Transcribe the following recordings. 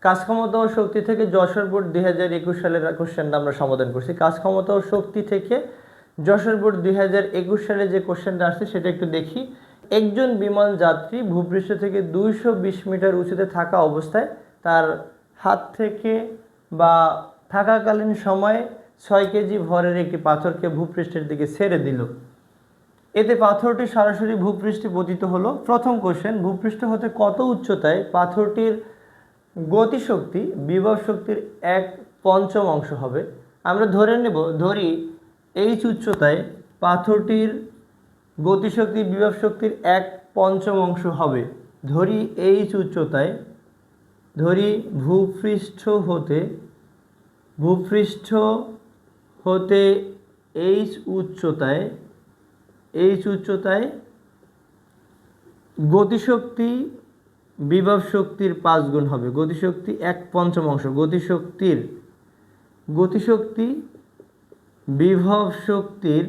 কাজ ক্ষমতা ও শক্তি থেকে যশোর বোর্ড 2021 সালের কোশ্চেনটা আমরা সমাধান করছি। কাজ ক্ষমতা ও শক্তি থেকে যশোর বোর্ড 2021 সালে যে কোশ্চেনটা আসছে সেটা একটু দেখি। একজন বিমান যাত্রী ভূপৃষ্ঠ থেকে 220 মিটার উঁচুতে থাকা অবস্থায় তার হাত থেকে বা থাকাকালীন সময়ে 6 কেজি ভরের একটি পাথরকে ভূপৃষ্ঠের দিকে ছেড়ে দিল। এতে পাথরটি সরাসরি ভূপৃষ্ঠে পতিত হলো। প্রথম কোশ্চেন, ভূপৃষ্ঠ হতে কত উচ্চতায় পাথরটির গতিশক্তি বিভব শক্তির 1/5 অংশ হবে? আমরা ধরি এইচ উচ্চতায় পাথরটির গতিশক্তি বিভব শক্তির 1/5 অংশ হবে। ধরি এইচ উচ্চতায়, ধরি ভূপৃষ্ঠ হতে এইচ উচ্চতায় গতিশক্তি বিভব শক্তির 5 গুণ হবে। গতিশক্তি 1/5 অংশ, গতিশক্তি বিভব শক্তির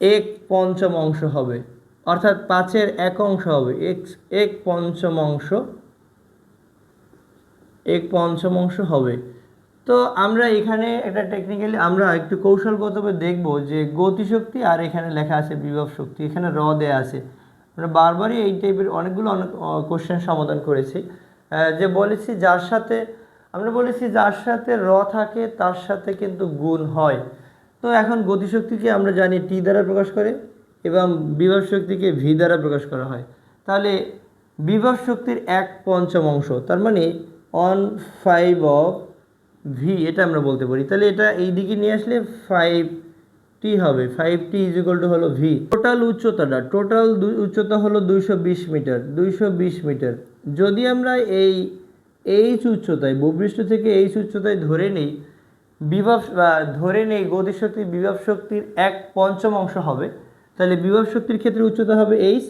1/5 অংশ হবে, অর্থাৎ 5-এর 1 অংশ হবে, 1/5 অংশ হবে। তো আমরা এখানে একটা টেকনিক্যালি আমরা একটু কৌশলগতভাবে দেখব যে গতিশক্তি আর এখানে লেখা আছে বিভব শক্তি, এখানে র দেয়া আছে। আমরা বারবারই এই টাইপের অনেক কোশ্চেন সমাধান করেছি। যে বলেছি যার সাথে র থাকে তার সাথে কিন্তু গুণ হয়। তো এখন গতিশক্তিকে আমরা জানি টি দ্বারা প্রকাশ করে এবং বিভব শক্তিকে ভি দ্বারা প্রকাশ করা হয়। তাহলে বিভব শক্তির 1/5 অংশ, তার মানে 1/5 অফ ভি, এটা আমরা বলতে পারি। তাহলে এটা এই দিকে নিয়ে আসলে 5t হবে, 5t ইজ ইকুয়াল টু হলো ভি। টোটাল উচ্চতা হলো 220 মিটার। যদি আমরা এই এইচ উচ্চতায়, ভূপৃষ্ঠ থেকে এইচ উচ্চতায় ধরে নেই গতিশক্তি বিভব শক্তির 1/5 অংশ হবে, তাহলে বিভব শক্তির ক্ষেত্রে উচ্চতা হবে এইচ,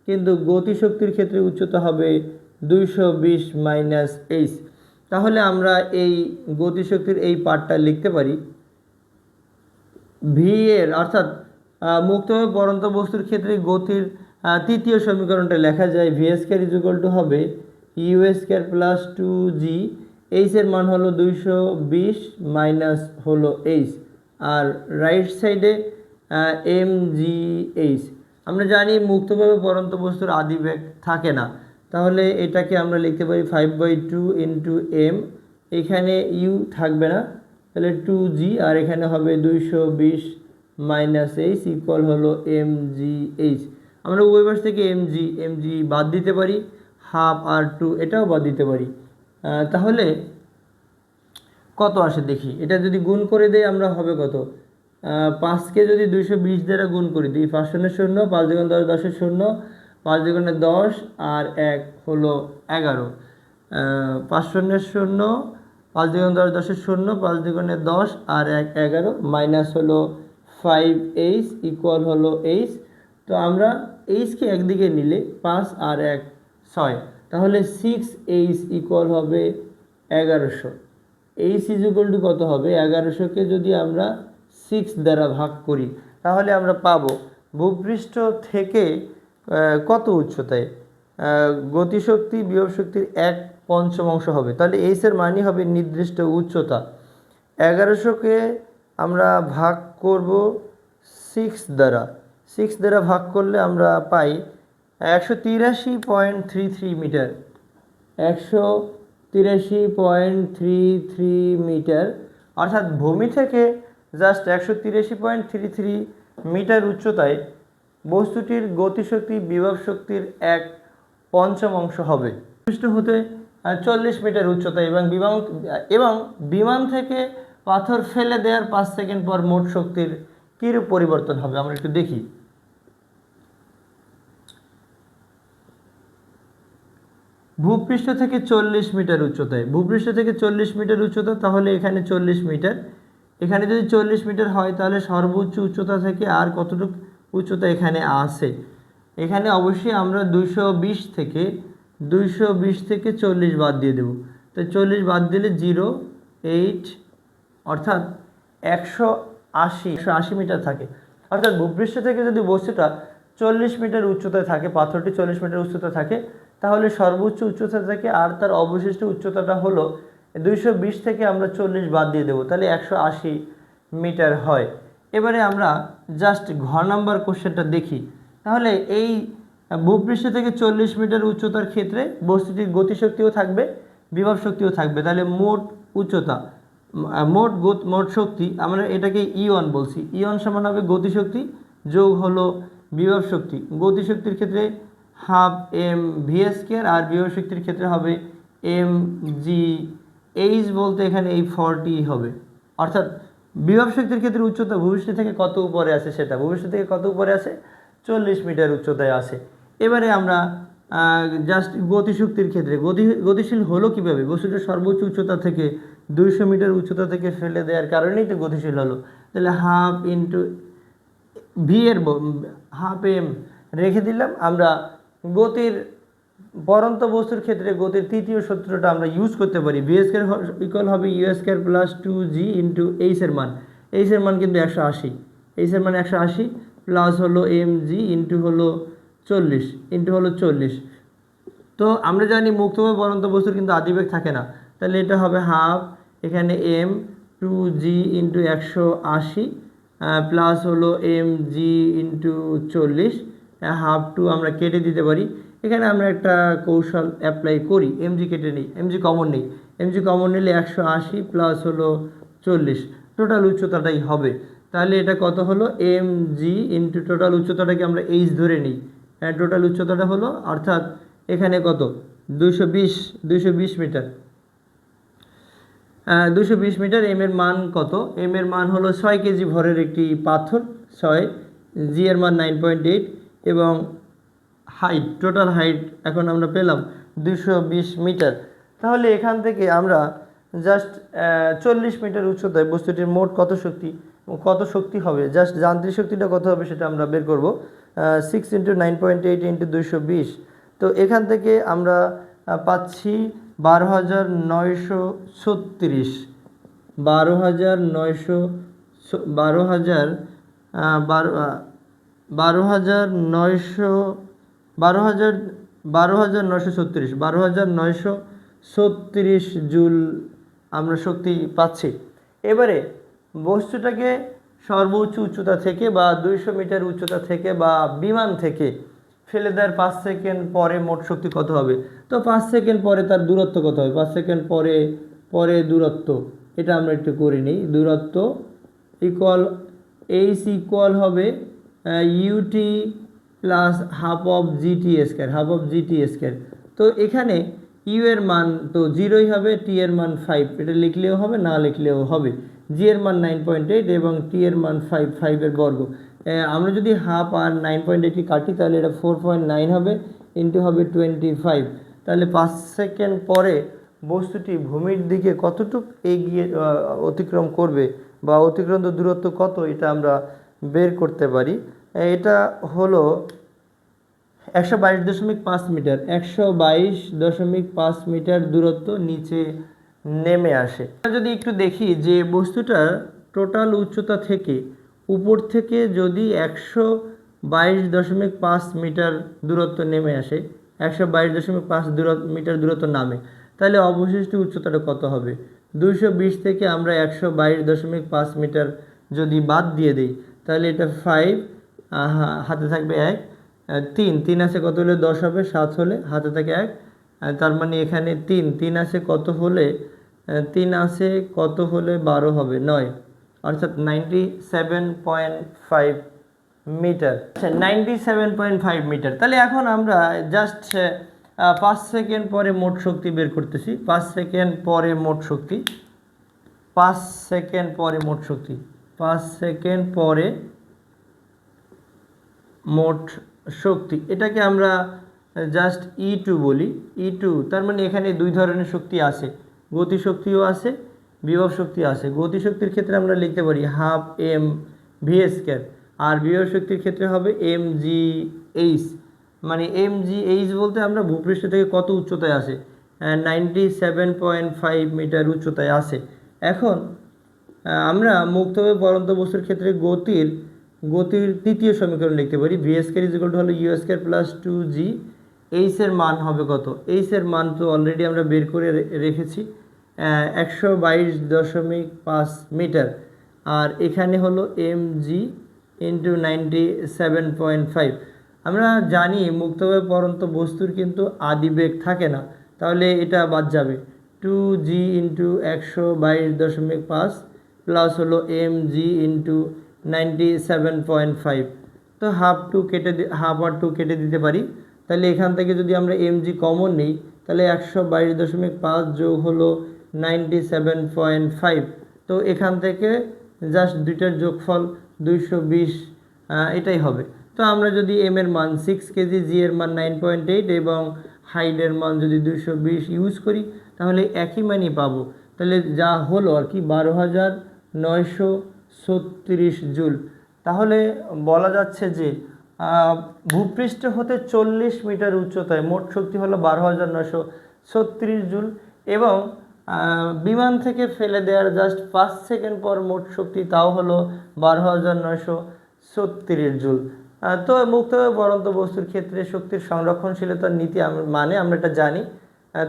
কিন্তু গতিশক্তির ক্ষেত্রে উচ্চতা হবে 220 মাইনাস এইচ। তাহলে আমরা এই গতিশক্তির এই পার্টটা লিখতে পারি ভি এর, অর্থাৎ মুক্তভাবে পড়ন্ত বস্তুর ক্ষেত্রে গতির তৃতীয় সমীকরণটা লেখা যায় V square is equal to হবে U square plus 2g। H এর মান হলো 220 মাইনাস হলো এইচ, আর রাইট সাইডে mgh। আমরা জানি মুক্তভাবে পড়ন্ত বস্তুর আদিবেগ থাকে না, তাহলে এটাকে আমরা লিখতে পারি 5/2 ইন্টু এম, এখানে ইউ থাকবে না, তাহলে 2g, আর এখানে হবে 220 মাইনাস এইচ ইকুয়াল হলো mgh। আমরা উভয় পাশ থেকে mg বাদ দিতে পারি, হাফ আর 2 এটাও বাদ দিতে পারি। তাহলে কত আসে দেখি, এটা যদি গুণ করে দেই আমরা হবে কত, 5কে যদি 220 দ্বারা গুণ করে দিই, 5 শূন্য 0, 5 2 10, 10 0, 5 2 10 আর 1 হলো 11, 5 শূন্য 0, 5 2 10, 10 0, 5 2 10 আর 1 11, মাইনাস হলো 5h ইকুয়াল হলো h। তো আমরা এইচকে একদিকে নিলে 5 আর 1 6, তাহলে 6h ইকুয়াল হবে 1100। এইচ ইজ ইকুয়াল টু কত হবে, 1100কে যদি আমরা 6 দ্বারা ভাগ করি তাহলে আমরা পাবো ভূপৃষ্ঠ থেকে কত উচ্চতায় গতিশক্তি বিভব শক্তির 1/5 অংশ হবে। তাহলে এইচ এর মানই হবে নির্দিষ্ট উচ্চতা। 1100কে আমরা ভাগ করব 6 দ্বারা ভাগ করলে আমরা পাই 183.33 মিটার, 183.33 মিটার, অর্থাৎ ভূমি থেকে জাস্ট 183.33 মিটার উচ্চতায় বস্তুটির গতিশক্তি বিভব শক্তির 1/5 অংশ হবে। ভূপৃষ্ঠ হতে 40 মিটার উচ্চতায় এবং বিমান থেকে পাথর ফেলে দেওয়ার 5 সেকেন্ড পর মোট শক্তির কিরূপ পরিবর্তন হবে আমরা একটু দেখি। ভূপৃষ্ঠ থেকে 40 মিটার উচ্চতা, তাহলে এখানে 40 মিটার, এখানে যদি 40 মিটার হয় তাহলে সর্বোচ্চ উচ্চতা থেকে আর কতটুকু উচ্চতা এখানে আছে, এখানে অবশ্যই আমরা 220 থেকে 40 বাদ দিয়ে দেব। তো 40 বাদ দিলে 0.8, অর্থাৎ 180 মিটার থাকে। অর্থাৎ ভূপৃষ্ঠ থেকে যদি বস্তুটা 40 মিটার উচ্চতায় থাকে, পাথরটি 40 মিটার উচ্চতা থাকে, তাহলে সর্বোচ্চ উচ্চতা থেকে আর তার অবশিষ্ট উচ্চতাটা হলো 220 থেকে আমরা 40 বাদ দিয়ে দেবো, তাহলে 180 মিটার হয়। এবারে আমরা জাস্ট ঘ নাম্বার কোশ্চেনটা দেখি। তাহলে এই ভূপৃষ্ঠ থেকে 40 মিটার উচ্চতার ক্ষেত্রে বস্তুটির গতিশক্তিও থাকবে, বিভব শক্তিও থাকবে। তাহলে মোট উচ্চতা, মোট শক্তি, আমরা এটাকে E1 বলছি। E1 সমান হবে গতিশক্তি যোগ হলো বিভব শক্তি। গতিশক্তির ক্ষেত্রে হাফ এম ভি স্কয়ার, আর বিভব শক্তির ক্ষেত্রে হবে এম জি এইচ, বলতে এখানে এই 40 হবে। অর্থাৎ বিভব শক্তির ক্ষেত্রে উচ্চতা ভূপৃষ্ঠ থেকে কত উপরে আছে, সেটা ভূপৃষ্ঠ থেকে কত উপরে আছে, 40 মিটার উচ্চতায় আছে। এবারে আমরা জাস্ট গতিশক্তির ক্ষেত্রে গতিশীল হলো কীভাবে, বস্তুটা সর্বোচ্চ উচ্চতা থেকে 200 মিটার উচ্চতা থেকে ফেলে দেওয়ার কারণেই তো গতিশীল হলো। তাহলে হাফ ইন্টু ভি এর হাফ এম রেখে দিলাম। আমরা গতির পরন্ত বস্তুর ক্ষেত্রে গতির তৃতীয় সূত্রটা আমরা ইউজ করতে পারি। ভি স্কয়ার ইকুয়াল হবে U square plus 2g into H এর মান। এইচ এর মান কিন্তু 180, এইচ এর মান 180 প্লাস হলো এম জি ইন্টু হলো 40 তো আমরা জানি মুক্তভাবে পরন্ত বস্তুর কিন্তু আদিবেগ থাকে না, তাহলে এটা হবে হাফ এখানে এম 2g ইন্টু 180 প্লাস হলো M G into 40, half two আমরা কেটে দিতে পারি। এখানে আমরা একটা কৌশল অ্যাপ্লাই করি, এমজি কেটে নিই, এমজি কমন নিই। এমজি কমন নিলে 180 প্লাস হলো 40 টোটাল উচ্চতাটাই হবে। তাহলে এটা কত হলো, এম জি ইন্টু টোটাল উচ্চতাটাকে আমরা এইচ ধরে নিই, টোটাল উচ্চতাটা হলো, অর্থাৎ এখানে কত 220 মিটার, 220 মিটার। এম এর মান কত, এম এর মান হলো 6 কেজি ভরের একটি পাথর, 6, জি এর মান 9.8 এবং হাইট, টোটাল হাইট এখন আমরা পেলাম 220 মিটার। তাহলে এখান থেকে আমরা জাস্ট 40 মিটার উচ্চতায় বস্তুটির মোট কত শক্তি হবে, জাস্ট যান্ত্রিক শক্তিটা কত হবে সেটা আমরা বের করব। 6 ইন্টু 9.8 ইন্টু 220, তো এখান থেকে আমরা পাচ্ছি 12,936, 12,936 জুল আমরা শক্তি পাচ্ছি। এবারে বস্তুটাকে সর্বোচ্চ উচ্চতা থেকে বা 200 মিটার উচ্চতা থেকে বা বিমান থেকে ফেলে দেওয়ার 5 সেকেন্ড পরে মোট শক্তি কত হবে। তো 5 সেকেন্ড পরে তার দূরত্ব কত হবে, 5 সেকেন্ড পরে দূরত্ব, এটা আমরা একটু করে নিই। দূরত্ব ইকুয়াল এইচ ইকুয়াল হবে UT plus half of GT square, তো এখানে ইউ এর মান তো 0ই হবে, টি এর মান 5, এটা লিখলেও হবে না লিখলেও হবে। জি এর মান 9.8 এবং টি এর মান 5 এর বর্গ। আমরা যদি হাফ আর 9.8 কাটি তাহলে এটা 4.9 হবে, ইন্টু হবে 25। তাহলে 5 সেকেন্ড পরে বস্তুটি ভূমির দিকে কতটুক এগিয়ে অতিক্রম করবে বা অতিক্রান্ত দূরত্ব কত, এটা আমরা বের করতে পারি। এটা হলো 122.5 মিটার, 122.5 মিটার দূরত্ব নিচে নেমে আসে। যদি একটু দেখি যে বস্তুটার টোটাল উচ্চতা থেকে উপর থেকে যদি 122.5 মিটার দূরত্ব নেমে আসে, 122.5 মিটার দূরত্ব নামে, তাহলে অবশিষ্ট উচ্চতাটা কত হবে। 220 থেকে আমরা 122.5 মিটার যদি বাদ দিয়ে দিই তাহলে এটা 5, হাতে থাকবে 1, 3 আছে কত হলে 10 হবে, 7 হলে হাতে থাকে 1, তার মানে এখানে 3 আছে কত হলে 12 হবে, 9, অর্থাৎ 97.5 মিটার। আচ্ছা, 97.5 মিটার। তাহলে এখন আমরা জাস্ট 5 সেকেন্ড পরে মোট শক্তি বের করতেছি। 5 সেকেন্ড পরে মোট শক্তি, এটাকে আমরা জাস্ট E2 বলি। E2 তার মানে এখানে দুই ধরনের শক্তি আছে, গতিশক্তিও আছে, বিভব শক্তি আছে। গতিশক্তির ক্ষেত্রে আমরা লিখতে পারি হাফ এম ভি স্কয়ার, আর বিভব শক্তির ক্ষেত্রে হবে এম জি এইচ। মানে এম জি এইচ বলতে আমরা ভূপৃষ্ঠ থেকে কত উচ্চতায় আছে, 97.5 মিটার উচ্চতায় আছে। এখন আমরা মুক্তভাবে পরন্ত বস্তুর ক্ষেত্রে গতির তৃতীয় সমীকরণ লিখতে পারি। V square is equal two হলো ইউ স্কয়ার প্লাস 2g এইচের মান হবে কত? এইচের মান তো অলরেডি আমরা বের করে রেখেছি 122.5 মিটার, আর এখানে হলো mg ইন্টু 97.5। আমরা জানি মুক্তভাবে পড়ন্ত বস্তুর কিন্তু আদিবেগ থাকে না, তাহলে এটা বাদ যাবে। 2g ইন্টু 122.5 প্লাস হলো mg ইন্টু 97.5, তো হাফ আর টু কেটে দিতে পারি। তাহলে এখান থেকে যদি আমরা mg কমন নিই, তাহলে 122.5 যোগ হলো 97.5, তো এখান থেকে জাস্ট দুইটার যোগফল 220 এটাই হবে। তো আমরা যদি এম এর মান 6 কেজি, জি এর মান 9.8 এবং হাইডের মান যদি 220 ইউজ করি, তাহলে একই মানই পাবো। তাহলে যা হলো আর কি 12,936 জুল। তাহলে বলা যাচ্ছে যে ভূপৃষ্ঠ হতে 40 মিটার উচ্চতায় মোট শক্তি হলো 12,936 জুল, এবং বিমান থেকে ফেলে দেওয়ার জাস্ট 5 সেকেন্ড পর মোট শক্তি তাও হলো 12,936 জুল। তো মুক্তভাবে পড়ন্ত বস্তুর ক্ষেত্রে শক্তির সংরক্ষণশীলতার নীতি মানে আমরা এটা জানি।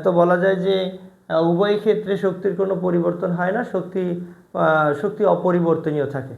তো বলা যায় যে উভয় ক্ষেত্রে শক্তির কোনো পরিবর্তন হয় না, শক্তি অপরিবর্তনীয় থাকে।